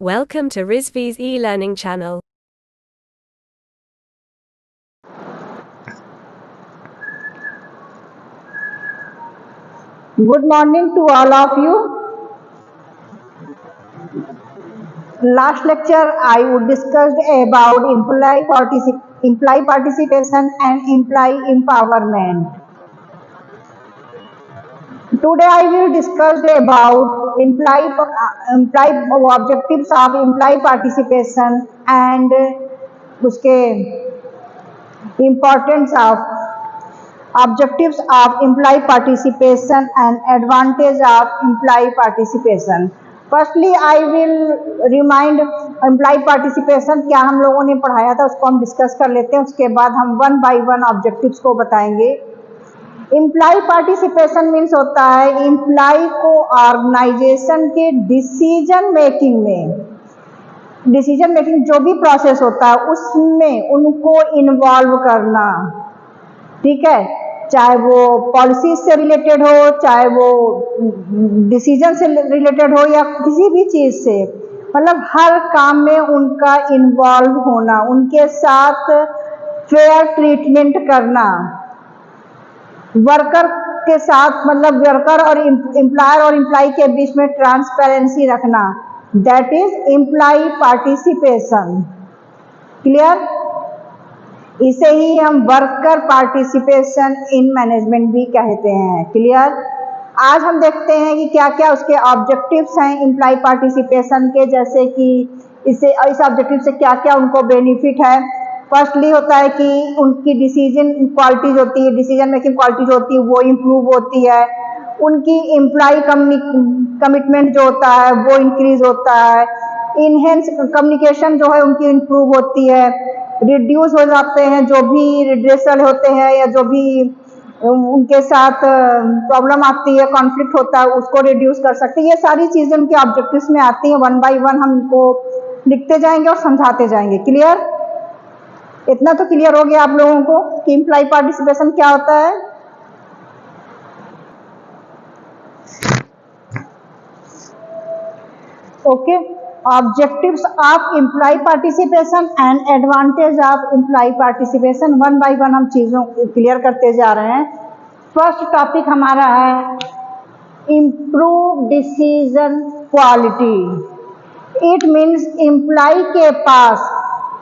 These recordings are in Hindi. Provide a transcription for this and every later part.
Welcome to Rizvi's e-learning channel. Good morning to all of you. Last lecture I would discussed about employee participation and employee empowerment. Today I will discuss about employee objectives of employee participation and उसके importance of objectives of employee participation and advantage of employee participation. Firstly, I will remind employee participation क्या हम लोगों ने पढ़ाया था उसको हम डिस्कस कर लेते हैं, उसके बाद हम वन बाय वन ऑब्जेक्टिव्स को बताएंगे. एम्प्लॉय पार्टिसिपेशन मीन्स होता है एम्प्लॉय को ऑर्गेनाइजेशन के डिसीजन मेकिंग जो भी प्रोसेस होता है उसमें उनको इन्वॉल्व करना. ठीक है, चाहे वो पॉलिसी से रिलेटेड हो, चाहे वो डिसीजन से रिलेटेड हो या किसी भी चीज से, मतलब हर काम में उनका इन्वॉल्व होना, उनके साथ फेयर ट्रीटमेंट करना, वर्कर के साथ मतलब वर्कर और एम्प्लॉयर और एम्प्लॉय के बीच में ट्रांसपेरेंसी रखना, that is employee participation. Clear? इसे ही हम वर्कर पार्टिसिपेशन इन मैनेजमेंट भी कहते हैं. क्लियर? आज हम देखते हैं कि क्या क्या उसके ऑब्जेक्टिव्स हैं एम्प्लॉय पार्टिसिपेशन के, जैसे कि इस ऑब्जेक्टिव से क्या क्या उनको बेनिफिट है. फर्स्टली होता है कि उनकी डिसीजन क्वालिटीज होती है, डिसीजन मेकिंग क्वालिटीज होती है वो इम्प्रूव होती है. उनकी एम्प्लॉय कमिटमेंट जो होता है वो इंक्रीज होता है. इनहेंस कम्युनिकेशन जो है उनकी इम्प्रूव होती है. रिड्यूस हो जाते हैं जो भी रिड्रेसल होते हैं या जो भी उनके साथ प्रॉब्लम आती है, कॉन्फ्लिक्ट होता है, उसको रिड्यूस कर सकते हैं. ये सारी चीजें उनके ऑब्जेक्टिव्स में आती हैं. वन बाय वन हम इनको लिखते जाएंगे और समझाते जाएंगे. क्लियर? इतना तो क्लियर हो गया आप लोगों को कि एम्प्लॉय पार्टिसिपेशन क्या होता है. Okay, objectives of employee participation and advantage of employee participation. One by one हम चीजों को क्लियर करते जा रहे हैं. फर्स्ट टॉपिक हमारा है improve decision quality. It means employee के पास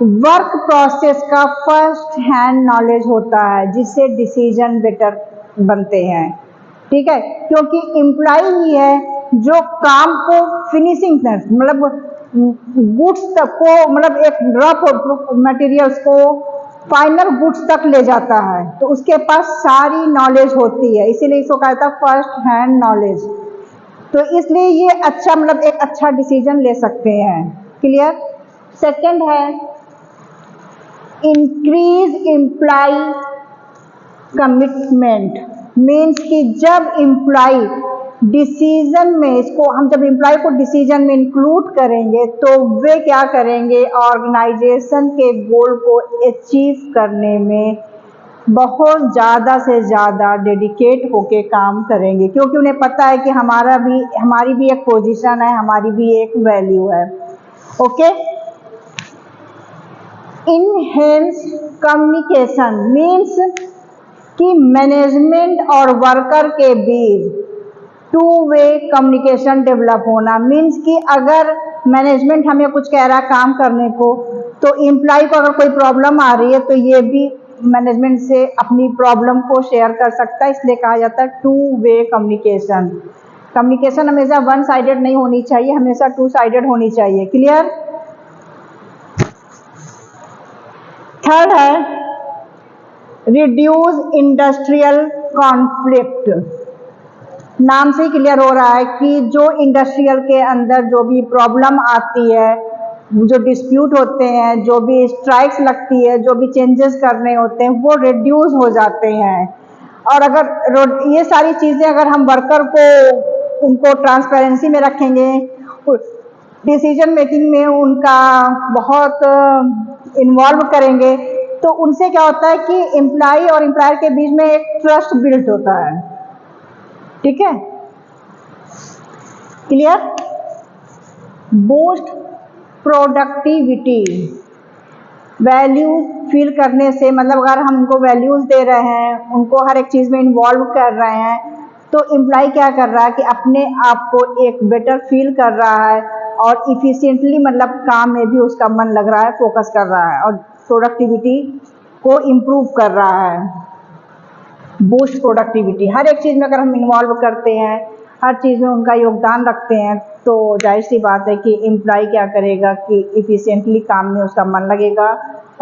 वर्क प्रोसेस का फर्स्ट हैंड नॉलेज होता है जिससे डिसीजन बेटर बनते हैं. ठीक है, क्योंकि एम्प्लॉय ही है जो काम को फिनिशिंग तक मतलब गुड्स तक को मतलब एक रफ मटेरियल्स को फाइनल गुड्स तक ले जाता है, तो उसके पास सारी नॉलेज होती है, इसीलिए इसको कहता है फर्स्ट हैंड नॉलेज. तो इसलिए ये अच्छा मतलब एक अच्छा डिसीजन ले सकते हैं. क्लियर? सेकंड है इंक्रीज एम्प्लॉय कमिटमेंट. मीन्स कि जब एम्प्लॉय डिसीजन में इसको हम जब एम्प्लॉय को डिसीजन में इंक्लूड करेंगे तो वे क्या करेंगे, ऑर्गेनाइजेशन के गोल को अचीव करने में बहुत ज़्यादा से ज़्यादा डेडिकेट होके काम करेंगे, क्योंकि उन्हें पता है कि हमारी भी एक पोजीशन है, हमारी भी एक वैल्यू है. ओके, इनहेंस कम्युनिकेशन मीन्स कि मैनेजमेंट और वर्कर के बीच टू वे कम्युनिकेशन डेवलप होना. मीन्स कि अगर मैनेजमेंट हमें कुछ कह रहा है काम करने को, तो एम्प्लॉय को अगर कोई प्रॉब्लम आ रही है तो ये भी मैनेजमेंट से अपनी प्रॉब्लम को शेयर कर सकता है. इसलिए कहा जाता है टू वे कम्युनिकेशन. कम्युनिकेशन हमेशा वन साइडेड नहीं होनी चाहिए, हमेशा टू साइडेड होनी चाहिए. क्लियर? थर्ड है रिड्यूस इंडस्ट्रियल कॉन्फ्लिक्ट. नाम से ही क्लियर हो रहा है कि जो इंडस्ट्रियल के अंदर जो भी प्रॉब्लम आती है, जो डिस्प्यूट होते हैं, जो भी स्ट्राइक्स लगती है, जो भी चेंजेस करने होते हैं वो रिड्यूस हो जाते हैं. और अगर ये सारी चीज़ें अगर हम वर्कर को उनको ट्रांसपेरेंसी में रखेंगे, डिसीजन मेकिंग में उनका बहुत इन्वॉल्व करेंगे, तो उनसे क्या होता है कि एम्प्लॉय और एम्प्लॉयर के बीच में एक ट्रस्ट बिल्ड होता है. ठीक है? Clear? Boost productivity. Values feel करने से मतलब अगर हम उनको वैल्यूज दे रहे हैं, उनको हर एक चीज़ में इन्वॉल्व कर रहे हैं, तो एम्प्लॉय क्या कर रहा है कि अपने आप को एक बेटर फील कर रहा है और इफ़िशिएंटली मतलब काम में भी उसका मन लग रहा है, फोकस कर रहा है और प्रोडक्टिविटी को इम्प्रूव कर रहा है। बूस्ट प्रोडक्टिविटी, हर एक चीज़ में अगर हम इन्वॉल्व करते हैं, हर चीज़ में उनका योगदान रखते हैं, तो जाहिर सी बात है कि एम्प्लॉय क्या करेगा कि इफ़िशिएंटली काम में उसका मन लगेगा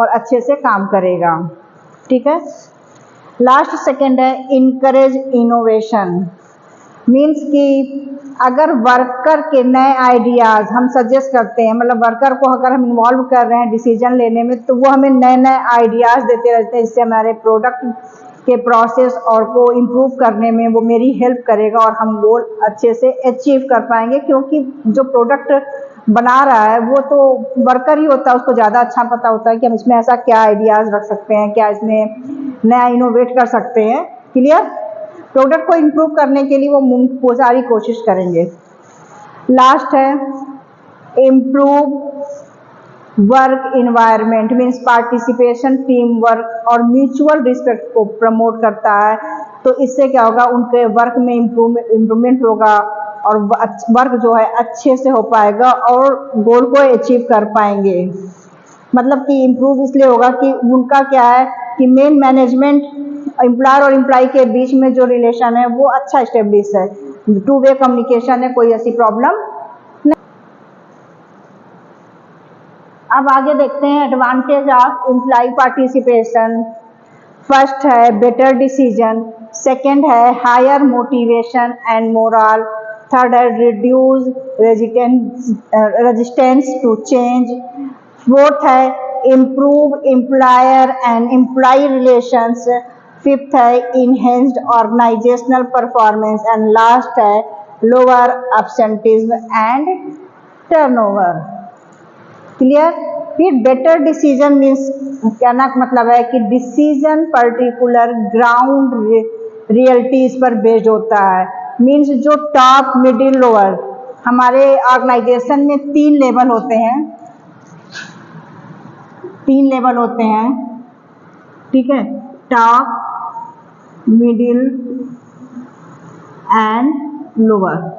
और अच्छे से काम करेगा। ठीक है। लास्ट सेकंड है इनकरेज इनोवेशन। मीन्स कि अगर वर्कर के नए आइडियाज़ हम सजेस्ट करते हैं, मतलब वर्कर को अगर हम इन्वॉल्व कर रहे हैं डिसीजन लेने में, तो वो हमें नए नए आइडियाज़ देते रहते हैं, जिससे हमारे प्रोडक्ट के प्रोसेस और को इम्प्रूव करने में वो मेरी हेल्प करेगा और हम गोल अच्छे से अचीव कर पाएंगे। क्योंकि जो प्रोडक्ट बना रहा है वो तो वर्कर ही होता है, उसको ज़्यादा अच्छा पता होता है कि हम इसमें ऐसा क्या आइडियाज़ रख सकते हैं, क्या इसमें नया इनोवेट कर सकते हैं। क्लियर। प्रोडक्ट को इम्प्रूव करने के लिए वो सारी कोशिश करेंगे। लास्ट है improve work environment. Means participation, team work और म्यूचुअल रिस्पेक्ट को प्रमोट करता है। तो इससे क्या होगा, उनके वर्क में इम्प्रूवमेंट होगा और वर्क जो है अच्छे से हो पाएगा और गोल को अचीव कर पाएंगे। मतलब कि इम्प्रूव इसलिए होगा कि उनका क्या है कि मेन मैनेजमेंट एम्प्लॉयर और एम्प्लॉय के बीच में जो रिलेशन है वो अच्छा इस्टेब्लिश है, टू वे कम्युनिकेशन है, कोई ऐसी प्रॉब्लम नहीं। अब आगे देखते हैं advantage of employee participation. First है बेटर डिसीजन, सेकंड है higher motivation and morale, third है reduce resistance to change, fourth है improve employer and employee relations, fifth है enhanced organisational performance and last है lower absenteeism and turnover. Clear. फिर बेटर डिसीजन मीन्स कहना मतलब है कि डिसीजन पर्टिकुलर ग्राउंड रियलिटीज पर बेस्ड होता है। मीन्स जो टॉप, मिडिल, लोअर, हमारे ऑर्गेनाइजेशन में तीन लेवल होते हैं, ठीक है, टॉप, मिडिल एंड लोअर।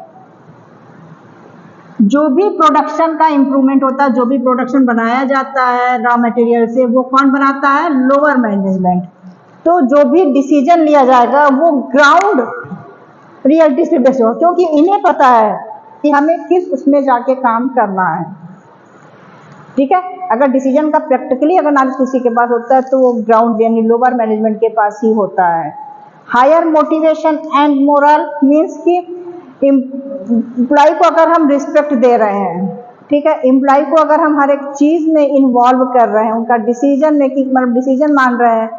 जो भी प्रोडक्शन का इंप्रूवमेंट होता है, जो भी प्रोडक्शन बनाया जाता है रॉ मटेरियल से, वो कौन बनाता है, लोअर मैनेजमेंट। तो जो भी डिसीजन लिया जाएगा वो ग्राउंड रियलिटी से बेस्ड होगा, क्योंकि इन्हें पता है कि हमें किस उसमें जाके काम करना है। ठीक है। अगर डिसीजन का प्रैक्टिकली अगर नॉलेज किसी के पास होता है तो वो ग्राउंड यानी लोअर मैनेजमेंट के पास ही होता है। Higher motivation and morale means कि एम्प्लॉय को अगर हम रिस्पेक्ट दे रहे हैं, ठीक है, एम्प्लॉय को अगर हम हर एक चीज़ में इन्वॉल्व कर रहे हैं, उनका डिसीजन मेकिंग मतलब डिसीजन मान रहे हैं,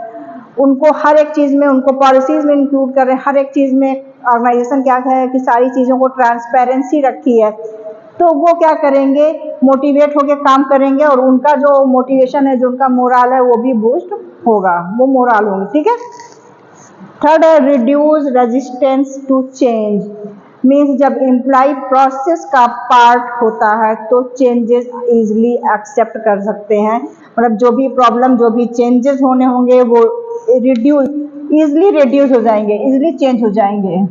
उनको हर एक चीज़ में, उनको पॉलिसीज में इंक्लूड कर रहे हैं, हर एक चीज़ में ऑर्गेनाइजेशन क्या है कि सारी चीज़ों को ट्रांसपेरेंसी रखी है, तो वो क्या करेंगे, मोटिवेट होकर काम करेंगे और उनका जो मोटिवेशन है, जो उनका मोरल है, वो भी बूस्ट होगा, वो मोरल होगी। ठीक है। थर्ड है reduce resistance to change. Means जब एम्प्लॉय प्रोसेस का पार्ट होता है तो चेंजेस इजीली एक्सेप्ट कर सकते हैं। मतलब जो भी प्रॉब्लम, जो भी चेंजेस होने होंगे वो इजीली रिड्यूस हो जाएंगे, इजीली चेंज हो जाएंगे।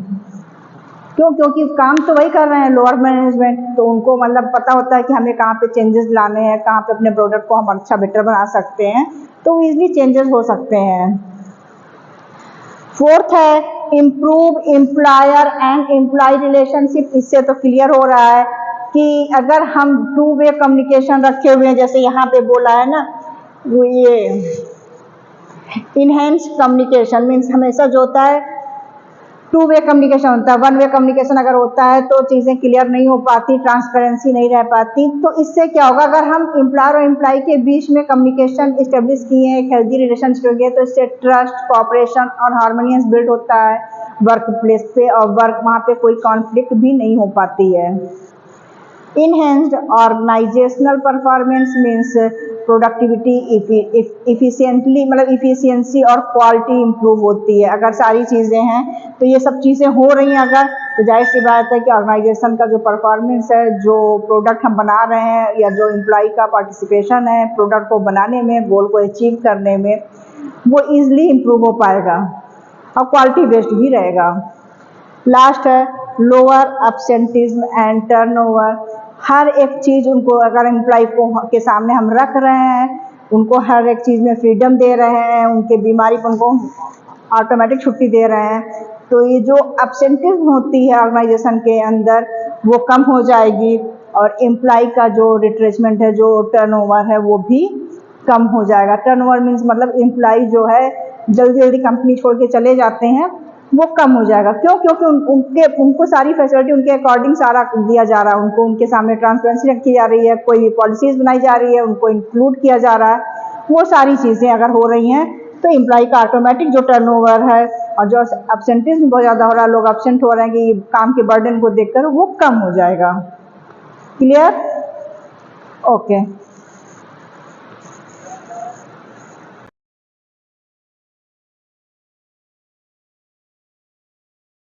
क्यों? क्योंकि काम तो वही कर रहे हैं लोअर मैनेजमेंट, तो उनको मतलब पता होता है कि हमें कहाँ पे चेंजेस लाने हैं, कहाँ पे अपने प्रोडक्ट को हम अच्छा बेटर बना सकते हैं, तो इजीली चेंजेस हो सकते हैं। फोर्थ है improve employer and employee relationship. इससे तो क्लियर हो रहा है कि अगर हम टू वे कम्युनिकेशन रखे हुए हैं, जैसे यहाँ पे बोला है ना, वो ये इनहेंस कम्युनिकेशन मीन्स हमेशा जो होता है टू वे कम्युनिकेशन होता है। वन वे कम्युनिकेशन अगर होता है तो चीज़ें क्लियर नहीं हो पाती, ट्रांसपेरेंसी नहीं रह पाती। तो इससे क्या होगा, अगर हम एम्प्लॉयर और एम्प्लॉय के बीच में कम्युनिकेशन इस्टेब्लिश किए हैं, एक हेल्दी रिलेशनशिप हो गया, तो इससे ट्रस्ट, कॉपरेशन और हार्मोनियस बिल्ड होता है वर्क प्लेस पे, और वर्क वहाँ पे कोई कॉन्फ्लिक्ट भी नहीं हो पाती है। Enhanced organisational performance means productivity efficiently मतलब इफिशिएंसी और क्वालिटी इंप्रूव होती है। अगर सारी चीज़ें हैं तो ये सब चीज़ें हो रही हैं अगर, तो जाहिर सी बात है कि ऑर्गेनाइजेशन का जो परफॉर्मेंस है, जो प्रोडक्ट हम बना रहे हैं या जो एम्प्लॉय का पार्टिसिपेशन है प्रोडक्ट को बनाने में, गोल को अचीव करने में, वो ईजिली इम्प्रूव हो पाएगा और क्वालिटी बेस्ड भी रहेगा। लास्ट है लोअर एब्सेंटिज्म एंड टर्नओवर। हर एक चीज़ उनको अगर एम्प्लॉय को के सामने हम रख रहे हैं, उनको हर एक चीज़ में फ्रीडम दे रहे हैं, उनके बीमारी पर उनको ऑटोमेटिक छुट्टी दे रहे हैं, तो ये जो एब्सेंटिज्म होती है ऑर्गेनाइजेशन के अंदर वो कम हो जाएगी और एम्प्लॉय का जो रिट्रेसमेंट है, जो टर्नओवर है, वो भी कम हो जाएगा। टर्नओवर मीन्स मतलब एम्प्लॉय जो है जल्दी जल्दी कंपनी छोड़ के चले जाते हैं, वो कम हो जाएगा। क्यों? क्योंकि उनको सारी फैसिलिटी उनके अकॉर्डिंग सारा दिया जा रहा है, उनको उनके सामने ट्रांसपेरेंसी रखी जा रही है, कोई भी पॉलिसीज बनाई जा रही है, उनको इंक्लूड किया जा रहा है। वो सारी चीज़ें अगर हो रही हैं तो एम्प्लॉय का ऑटोमेटिक जो टर्नओवर है और जो एब्सेंटिज्म बहुत ज़्यादा हो रहा है, लोग एब्सेंट हो रहे हैं कि काम के बर्डन को देखकर, वो कम हो जाएगा। क्लियर? ओके।